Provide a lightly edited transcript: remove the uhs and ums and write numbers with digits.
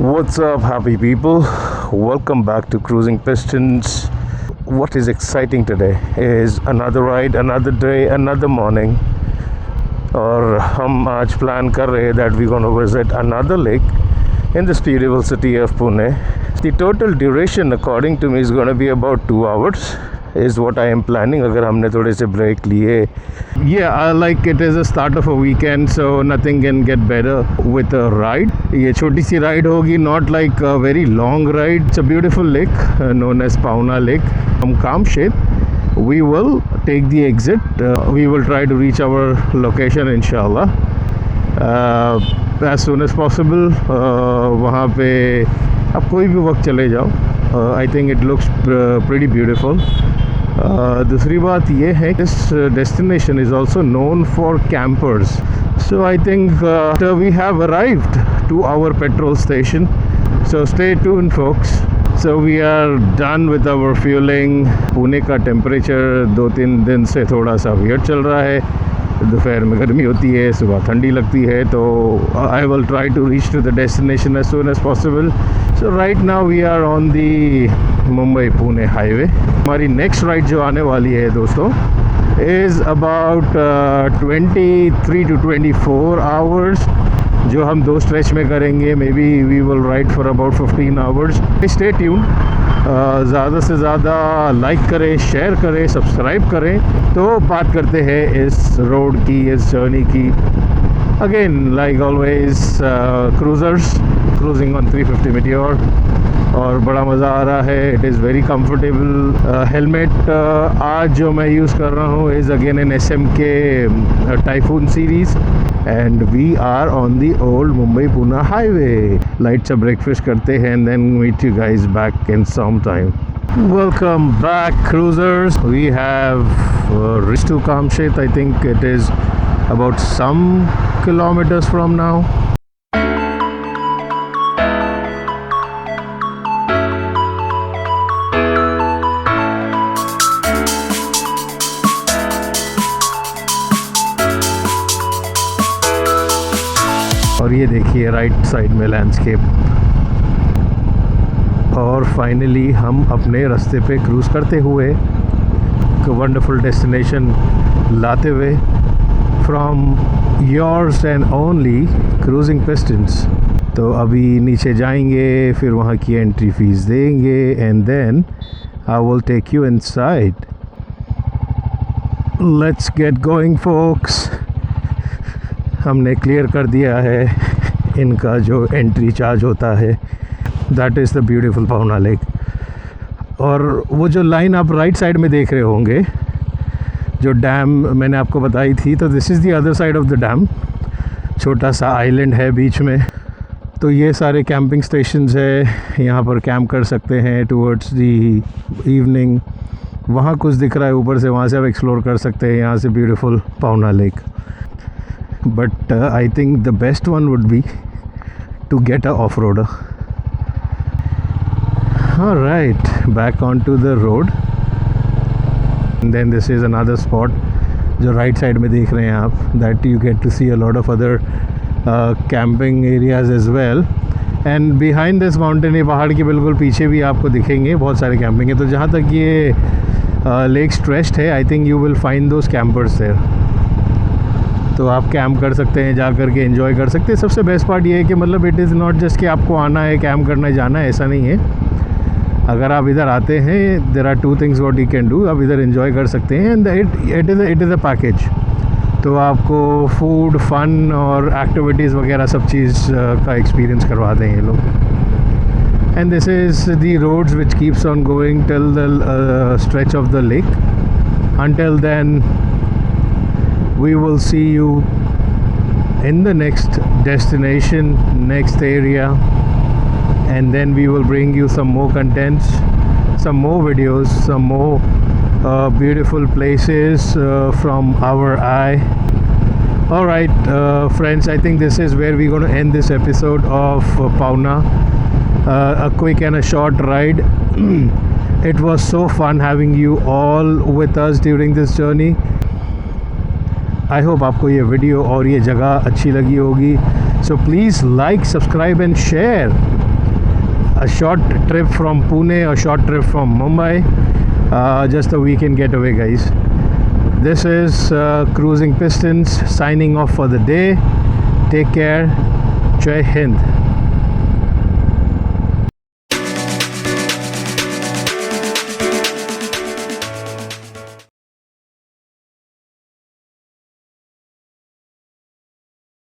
What's up, happy people? Welcome back to Cruising Pistons. What is exciting today is another ride, another day, another morning. और हम आज plan कर रहे हैं that we're going to visit another lake in this beautiful city of Pune. The total duration according to me is going to be about 2 hours is what I am planning. अगर हमने थोड़े से break लिए. Yeah, I like it as a start of a weekend, so nothing can get better with a ride. ये छोटी सी ride होगी, not like a very long ride. It's a beautiful lake known as Pawna Lake. From Kamshet, we will take the exit. We will try to reach our location inshallah as soon as possible. वहाँ पे आप कोई भी वक्त चले जाओ. I think it looks pretty beautiful. दूसरी बात ये है कि this destination is also known for campers. So I think we have arrived to our petrol station. So stay tuned, folks. So we are done with our fueling. Pune का temperature 2-3 दिन से थोड़ा सा वियर्ड चल रहा है. दोपहर में गर्मी होती है, सुबह ठंडी लगती है. तो I will try to reach to the destination as soon as possible. So right now we are on the Mumbai-Pune highway. हमारी next ride जो आने वाली है दोस्तों is about 23 to 24 hours जो हम 2 स्ट्रेच में करेंगे. Maybe we will ride for about 15 hours. Stay tuned. ज़्यादा से ज़्यादा लाइक करें, शेयर करें, सब्सक्राइब करें. तो बात करते हैं इस रोड की, इस जर्नी की. Again like always cruising on 350 Meteor और बड़ा मज़ा आ रहा है. It is very comfortable. Helmet आज जो मैं यूज़ कर रहा हूँ is again in SMK typhoon series and we are on the old Mumbai-Pune highway. Light से breakfast करते हैं and then meet you guys back in some time. Welcome back, cruisers. We have reached to Kamshet. I think it is about some kilometers from now. और ये देखिए right side में landscape. और finally हम अपने रास्ते पे क्रूज़ करते हुए वंडरफुल डेस्टिनेशन लाते हुए from yours and only cruising pistons. तो अभी नीचे जाएंगे, फिर वहाँ की एंट्री फीस देंगे and then I will take you inside. Let's get going folks. हमने क्लियर कर दिया है इनका जो एंट्री चार्ज होता है. That is the beautiful Pawna lake. और वो जो लाइन आप राइट साइड में देख रहे होंगे जो डैम मैंने आपको बताई थी, तो this is the other side of the dam. छोटा सा आइलैंड है बीच में. तो ये सारे कैंपिंग स्टेशंस है. यहाँ पर कैंप कर सकते हैं टुवर्ड्स दी इवनिंग. वहाँ कुछ दिख रहा है ऊपर से, वहाँ से आप एक्सप्लोर कर सकते हैं. यहाँ से beautiful Pawna lake. But I think the best one would be to get a off-roader. All right, back onto the road. And then this is another spot जो right side में देख रहे हैं आप, that you get to see a lot of other camping areas as well. And behind this mountain, ये पहाड़ के बिल्कुल पीछे भी आपको दिखेंगे बहुत सारे कैंपिंग है. तो जहाँ तक ये लेक स्ट्रेच्ड है, I think you will find those campers there. तो आप कैंप कर सकते हैं, जा कर के एंजॉय कर सकते हैं. सबसे बेस्ट पार्ट ये है कि मतलब इट इज़ नॉट जस्ट कि आपको आना है कैंप करना जाना है, ऐसा नहीं है. अगर आप इधर आते हैं, there are 2 things what you can do. आप इधर एंजॉय कर सकते हैं and it is a package. तो आपको फूड, फन और एक्टिविटीज़ वगैरह सब चीज़ का एक्सपीरियंस करवाते हैं ये लोग. And this is the roads which keeps on going till the stretch of the lake. Until then we will see you in the next destination, next area, and then we will bring you some more contents, some more videos, some more beautiful places from our eye. All right, friends, I think this is where we're going to end this episode of Pawna. A quick and a short ride. It was so fun having you all with us during this journey. I hope आपको ये video और ये जगह अच्छी लगी होगी. So please like, subscribe and share. a short trip from Pune, a short trip from Mumbai, just a weekend getaway, guys. This is Cruising Pistons signing off for the day. Take care. Jai Hind.